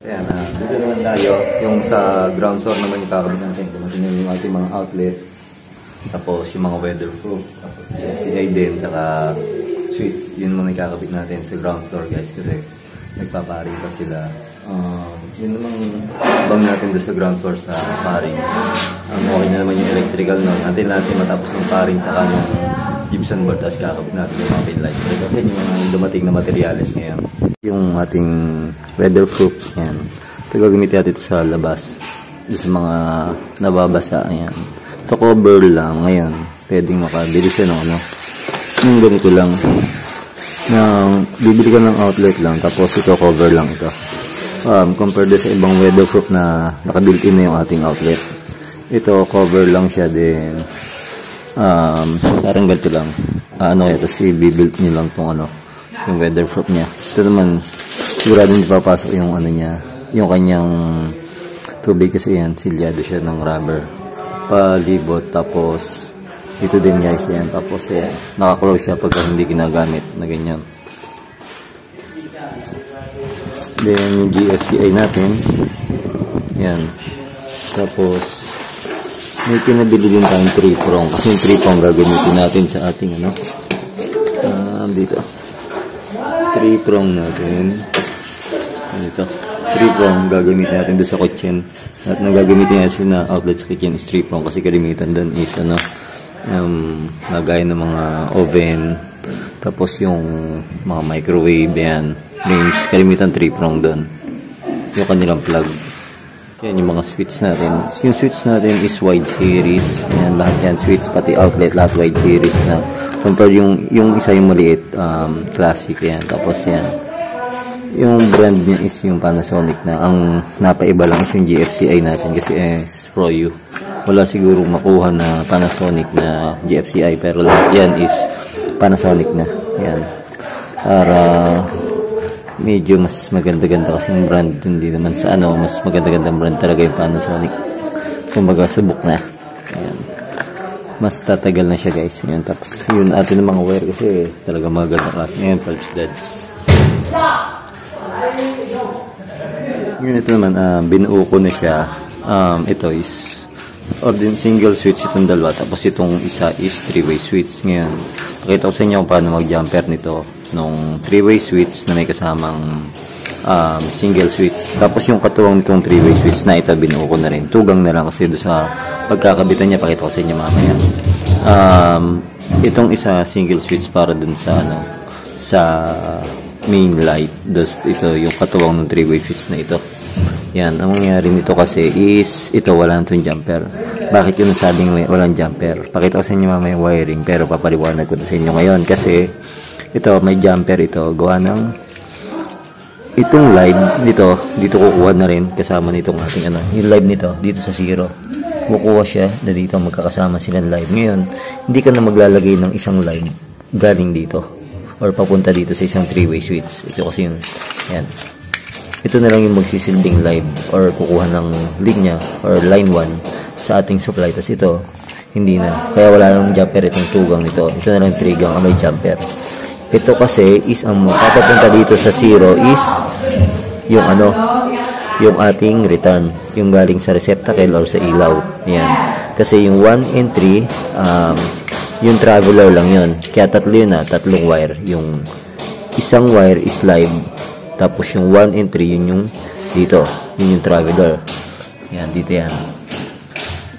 Ayan, dito naman tayo. Yung sa ground floor naman yung kakabit natin. Dumating yung ating mga outlet. Tapos yung mga weatherproof. Tapos CI din, saka switch. Yun muna yung kakabit natin sa ground floor guys. Kasi nagpapari pa sila. Yun namang bang natin doon sa ground floor sa paring. Okay na naman yung electrical nun. Natin matapos ng paring saka ng gypsum board. Tapos kakabit natin yung mga pinlight. Kasi yung mga dumating na materials ngayon. Yung ating weatherproof, yan. Ito gagamitin natin ito sa labas. Sa mga nababasa, yan. Ito cover lang, ngayon. Pwedeng makabili siya ng ano. Yung ganito lang. Bibili ka ng outlet lang, tapos ito cover lang ito. Compared sa ibang weatherproof na naka-built-in na yung ating outlet. Ito cover lang siya din. Parang ganito lang. Tapos i-build nyo lang itong ano. Yung weatherproof niya. Ito naman, sigurado hindi papasok yung ano niya, yung kanyang tubig kasi yan, silyado siya ng rubber. Palibot, tapos ito din guys, yan. Tapos yan, nakaklose siya pagka hindi ginagamit na ganyan. Then yung GFCI natin, yan. Tapos, may pinabili din tayong 3-prong. Kasi yung 3-prong gagamitin natin sa ating ano, dito. 3-prong natin. Ito. 3-prong gagamitin natin doon sa kitchen. At nagagamitin natin na outlet sa kitchen is 3-prong kasi kalimitan doon is ano, lagay ng mga oven. Tapos yung mga microwave yan. Range, kalimitan 3-prong doon. Yung kanilang plug. Yan yung mga switch natin. Yung switch natin is wide series. Yan, lahat yan switch, pati outlet, lahat wide series na. Compare yung isa yung maliit, classic yan. Tapos yan. Yung brand niya is yung Panasonic na. Ang napaiba lang is yung GFCI natin kasi ProU. Wala siguro makuha na Panasonic na GFCI pero lahat yan is Panasonic na. Yan. Para medyo mas maganda-ganda kasi yung brand hindi naman sa ano, mas maganda-gandang brand talaga yung Panasonic. Kumbaga subok na. Ayan. Mas tatagal na siya guys. Ayan. Tapos yun atin ng mga wire kasi talaga maganda kasi. Ayan, pulse dads. Yun ito naman, binuo ko na siya. Ito is single switch itong dalawa. Tapos itong isa is 3-way switch. Ngayon, pakita ko sa inyo kung paano mag-jumper nito nung 3-way switch na may kasamang single switch. Tapos yung katuwang nitong 3-way switch na ito binuo ko na rin. Tugang na lang kasi doon sa pagkakabitan niya, pakita ko sa inyo mamaya. Itong isa single switch para dun sa ano, sa main light. Ito yung katuwang ng 3-way switch na ito. Yan, ang mangyayari nito kasi is ito wala na itong jumper. Bakit yun nasabing walang jumper? Pakita ko sa inyo mamaya wiring pero papaliwanag ko na sa inyo ngayon kasi ito may jumper ito gawa ng itong live dito kukuha na rin kasama nitong ating ano, yung live nito dito sa zero kukuha siya na dito magkakasama silang live. Ngayon hindi ka na maglalagay ng isang live galing dito or papunta dito sa isang 3-way switch. Ito kasi yun, yan, ito na lang yung magsisilbing live or kukuha ng linya or line 1 sa ating supply. Tapos ito hindi na, kaya wala nang jumper itong tugang nito. Ito na lang trigang may jumper. Ito kasi is ang papapunta dito sa zero is yung ano, yung ating return, yung galing sa receptacle or sa ilaw. Yan. Kasi yung 1 and 3, yung traveler lang yun. Kaya tatlo yun na, tatlong wire. Yung isang wire is live. Tapos yung 1 and 3, yun yung dito. Yun yung traveler. Yan, dito yan.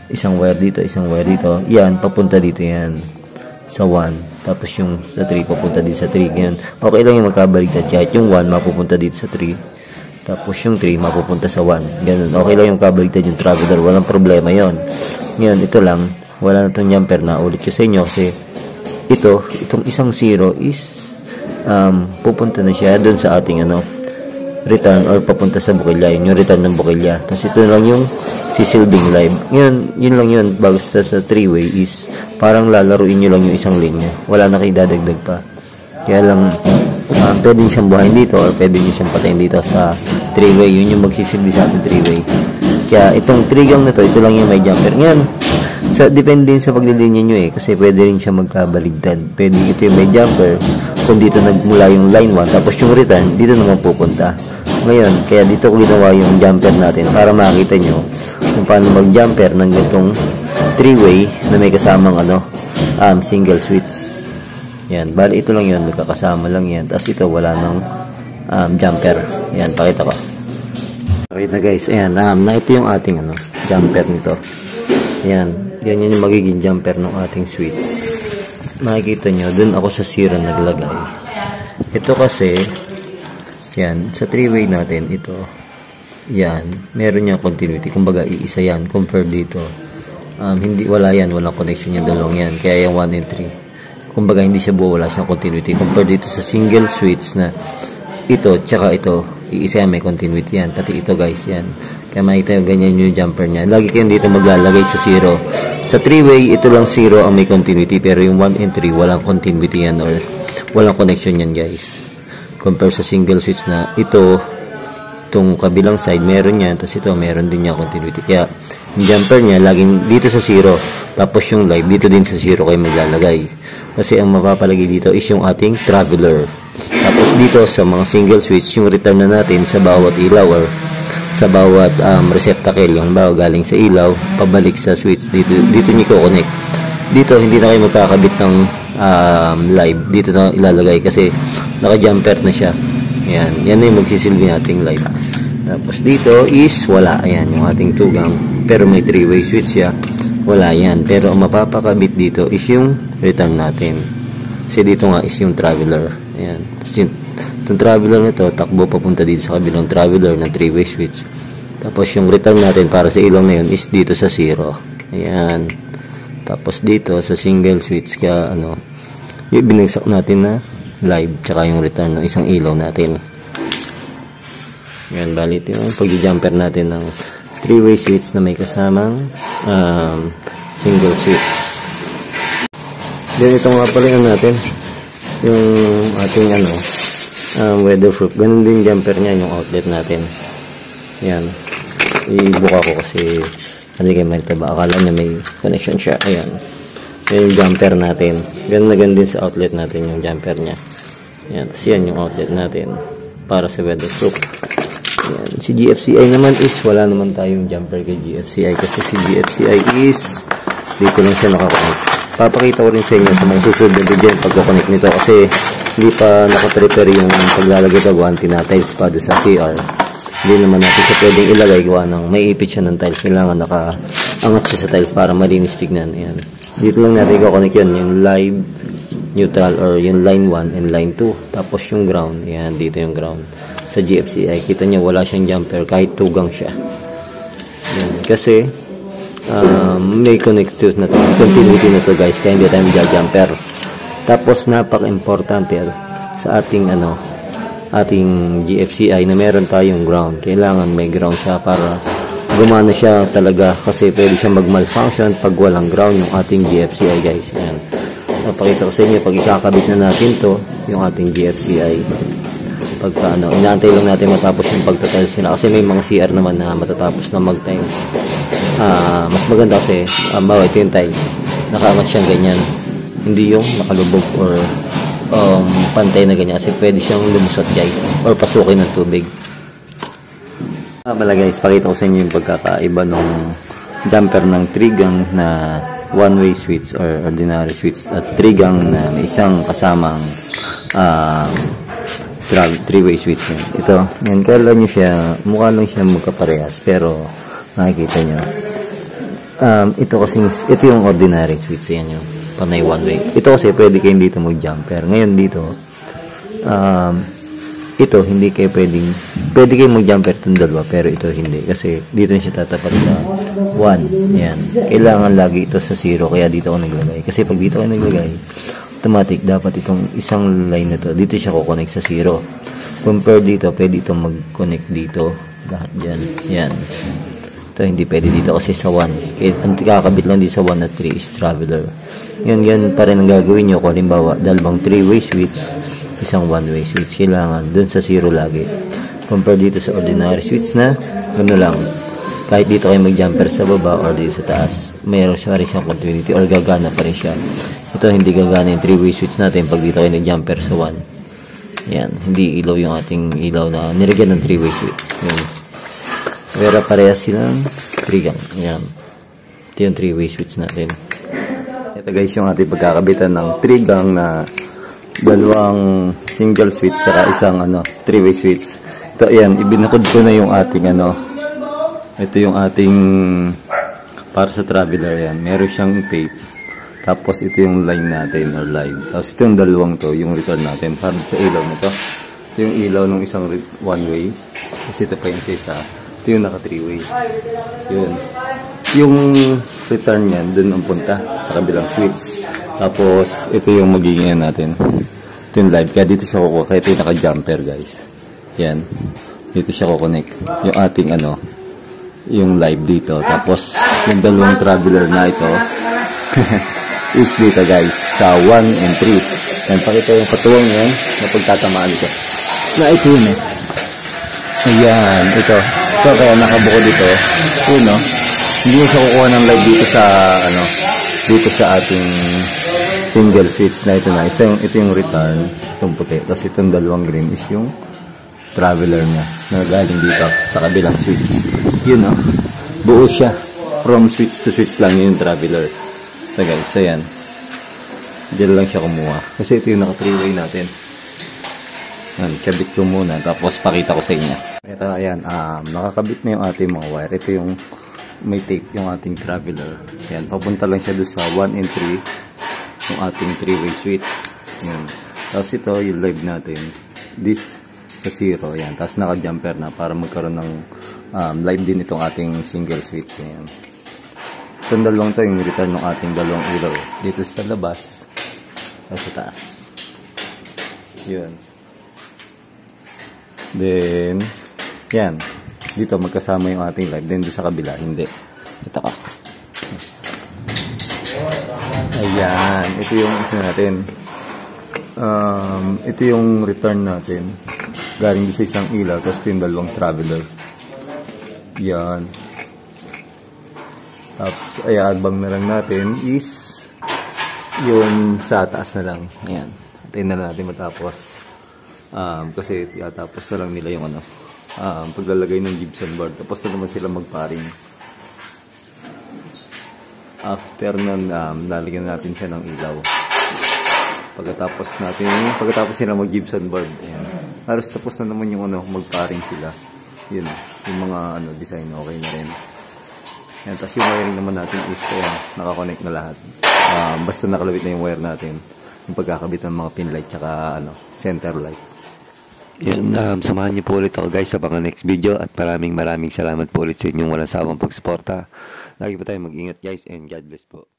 Isang wire dito, isang wire dito. Yan, papunta dito yan. Sa 1. Tapos yung sa 3 papunta dito sa 3. Ganyan. Okay lang yung magkabaligtad. Kahit yung 1 mapupunta dito sa 3. Tapos yung 3 mapupunta sa 1. Ganun. Okay lang yung magkabaligtad yung traveler. Walang problema yon. Ngayon, ito lang. Wala na itong jumper na. Ulit ko sa inyo kasi itong isang 0 is pupunta na siya doon sa ating ano, return or papunta sa bukilya. Yun yung return ng bukilya. Tapos ito lang yung sisilbing live. Yun lang yun. Bago sa 3-way is parang lalaruin nyo lang yung isang linya. Wala na kayo dadagdag pa. Kaya lang pwede siyang buhayin dito or pwede nyo siyang patayin dito sa 3-way. Yun yung magsisilbi sa ating 3-way. Kaya itong 3 gang na to, ito lang yung may jumper. Ngayon, depende sa paglilinya nyo kasi pwede rin siya magkabaligtad. Pwede ito yung may jumper kung dito nagmula yung line 1 tapos yung return dito naman pupunta. Ngayon, kaya dito ko ginawa yung jumper natin para makita nyo kung paano mag-jumper ng itong 3-way na may kasamang single switch. Yan, bali ito lang yun, magkakasama lang yan. Tapos ito wala nang jumper. Yan, pakita ko. Okay na guys, ayan, na ito yung ating jumper nito. Yan, yan yung magiging jumper ng ating switch. Makikita nyo, dun ako sa 0 naglagay. Ito kasi, yan, sa 3-way natin, ito, yan, meron niyang continuity. Kumbaga, iisa yan, compare dito. Hindi, wala yan, walang connection yung dalawang yan. Kaya yung 1 and 3. Kumbaga, hindi siya buo, wala siyang continuity. Compare dito sa single switch na ito, tsaka ito, iisa yan, may continuity yan. Pati ito guys, yan. Kaya makita yung ganyan yung jumper niya. Lagi kayo dito maglalagay sa 0. Sa 3-way, ito lang 0 ang may continuity. Pero yung 1 and 3, walang continuity yan or walang connection yan guys. Compare sa single switch na ito, itong kabilang side, meron yan. Tapos ito, meron din niya continuity. Kaya, yung jumper niya, laging dito sa 0. Tapos yung live, dito din sa 0 kayo maglalagay. Kasi ang mapapalagay dito is yung ating traveler. Tapos dito sa mga single switch, yung return na natin sa bawat ilaw or sa bawat receptacle, yung bawa galing sa ilaw, pabalik sa switch, dito nyo i-connect. Dito, hindi na kayo magkakabit ng live. Dito na ilalagay kasi naka-jumper na siya. Ayan, yan na yung magsisilbi nating live. Tapos dito is wala. Ayan, yung ating tugang. Pero may 3-way switch siya. Wala yan. Pero ang mapapakabit dito is yung return natin. Kasi dito nga is yung traveler. Ayan. Tapos yung traveler nito, takbo papunta dito sa kabilang traveler ng 3-way switch. Tapos yung return natin para sa ilaw na yun is dito sa 0. Ayan. Tapos dito sa single switch, kaya yung binagsak natin na live, tsaka yung return ng isang ilaw natin. Ayan, balit yung pag-jumper natin ng 3-way switch na may kasamang single switch. Then ito nga pala yung natin, yung ating weatherproof. Ganun din jumper niya, yung outlet natin. Ayan, ibuka ko kasi hindi kayo magtaba, akala niya may connection siya. Ayan, yan yung jumper natin. Ganun na ganun din sa outlet natin yung jumper niya. Ayan, tapos yan yung outlet natin para sa weatherproof. Ayan. Si GFCI naman is wala naman tayong jumper kay GFCI kasi si GFCI is dito lang siya nakakonect. Papakita ko rin sa inyo sa mga susunod na video yung pagkoconnect nito kasi hindi pa nakaprepare yung paglalagay sa guwanti na tiles pa sa CR. Hindi naman natin siya pwedeng ilagay gawa ng may ipit siya ng tiles. Kailangan nakaangat siya sa tiles para malinis tignan. Ayan. Dito lang natin i-connect yun, yung live, neutral, or yung line 1 and line 2. Tapos yung ground. Ayan, dito yung ground. Sa GFCI, kita niyo wala siyang jumper kahit tugang siya. Ayan. Kasi, may connections na to. Continuity na to guys, kaya hindi tayo mag-jumper. Tapos, napaka-importante sa ating ating GFCI na meron tayong ground. Kailangan may ground siya para gumana siya talaga kasi pwede siya mag-malfunction pag walang ground yung ating GFCI guys. Ayan. Napakita ko sa inyo pag ikakabit na natin to yung ating GFCI. Pagka inaantay lang natin matapos yung pagtatiles nila kasi may mga CR naman na matatapos na mag-tiles. Mas maganda kasi bawa ito yung tiles. Nakaangat siyang ganyan. Hindi yung nakalubog or pantay na ganyan kasi pwede siyang lumusot guys or pasukin ng tubig. Pala guys, pakita ko sa inyo yung pagkakaiba ng jumper ng 3-gang na 1-way switch or ordinary switch at 3-gang na may isang kasamang 3-way switch. Ito, yan, kala nyo siya, mukha lang siya magkaparehas pero nakikita nyo ito kasi, ito yung ordinary switch, yan yung panay 1-way. Ito kasi pwede kayo dito mag-jumper. Ngayon dito, ito hindi kayo pwede kayo mag-jumper itong dalawa, pero ito hindi. Kasi dito siya tatapat sa 1. Yan. Kailangan lagi ito sa 0, kaya dito ako naglagay. Kasi pag dito ako naglagay, automatic, dapat itong isang line na to, dito siya kukonect sa 0. Compare dito, pwede itong mag-connect dito. Lahat dyan. Yan. Ito hindi pwede dito kasi sa 1. Ang kakabit lang dito sa 1 at 3 is traveler. Yan pa rin ang gagawin nyo. Kung halimbawa, dalawang 3-way switch, isang 1-way switch. Kailangan dun sa 0 lagi. Compare dito sa ordinary switch na gano'n lang. Kahit dito kayo mag-jumper sa baba or dito sa taas, mayroon siya rin siyang continuity or gagana pa rin siya. Ito hindi gagana yung 3-way switch natin pag dito kayo nag-jumper sa 1. Yan, hindi ilaw yung ating ilaw na nilagyan ng 3-way switch. Yan. Pero parehas silang 3 gang. Yan. Ito yung 3-way switch natin. Ito guys yung ating pagkakabitan ng 3 gang na dalawang single switch saka isang 3-way switch. Ito yan, ibinakod ko na yung ating ito yung ating para sa traveler yan. Meron siyang tape. Tapos ito yung line natin or line. Tapos ito yung dalawang to, yung return natin para sa ilaw nito. Ito yung ilaw ng isang one way. Kasi ito pa yung isa. Ito yung naka 3-way. Yun. Yung return niyan, dun ang punta sa kabilang switch. Tapos ito yung magiging natin. Ito yung live. Kaya dito siya kukuha. Kaya ito yung naka-jumper guys. Yan. Dito siya kukonek. Yung ating yung live dito. Tapos yung dalawang traveler na ito is dito guys sa 1 and 3. Yan, pakita yung katuwang yan na pagtatamaan ito. Na ito yun eh. Ayan, ito. So kaya nakabuko dito. Yun no. Hindi mo siya kukuha ng live dito sa dito sa ating single switch na ito na. Ito yung return, itong puti. Tapos itong dalawang green is yung traveler niya na galing dito sa kabilang switch. Yun no. Buo siya. From switch to switch lang yung traveler. So guys, so yan. Diyan lang siya kumuha. Kasi ito yung naka 3-way natin. Yan, kabit ko muna. Tapos pakita ko sa inyo. Ito, ayan. Nakakabit na yung ating mga wire. Ito yung may tape yung ating traveler. Yan, papunta lang siya doon sa 1 and 3. Yung ating 3-way switch. Yan. Tapos ito yung live natin. This sa 0. Yan. Tapos naka-jumper na para magkaroon ng live din itong ating single switch. Yan. Itong dalawang to yung return ng ating dalawang ilaw. Dito sa labas. Sa taas. Yun. Then, yan. Dito magkasama yung ating live. Then doon sa kabila, hindi. Ito ka. Ayan. Ito yung isa natin. Ito yung return natin. Galing sa isang ilaw. Tapos ito yung dalawang traveler. Yan. Tapos, ayabang na lang natin is yung sa taas na lang. Ayan. Atayin na natin matapos. Kasi tapos na lang nila yung paglalagay ng gypsum board. Tapos na naman sila magparing. After nun, lalagyan natin siya ng ilaw. Pagkatapos nila mag gypsum board. Ayan. Halos tapos na naman yung magparing sila. Yun. Yung mga design okay na rin. Yan, tapos yung wiring naman natin is nakakonect na lahat. Basta nakalawit na yung wire natin. Yung pagkakabit ng mga pin light tsaka center light. Yan, samahan niyo po ulit ako guys sa mga next video at maraming salamat po ulit sa inyong walang sawang pagsuporta. Lagi po tayo mag-ingat guys and God bless po.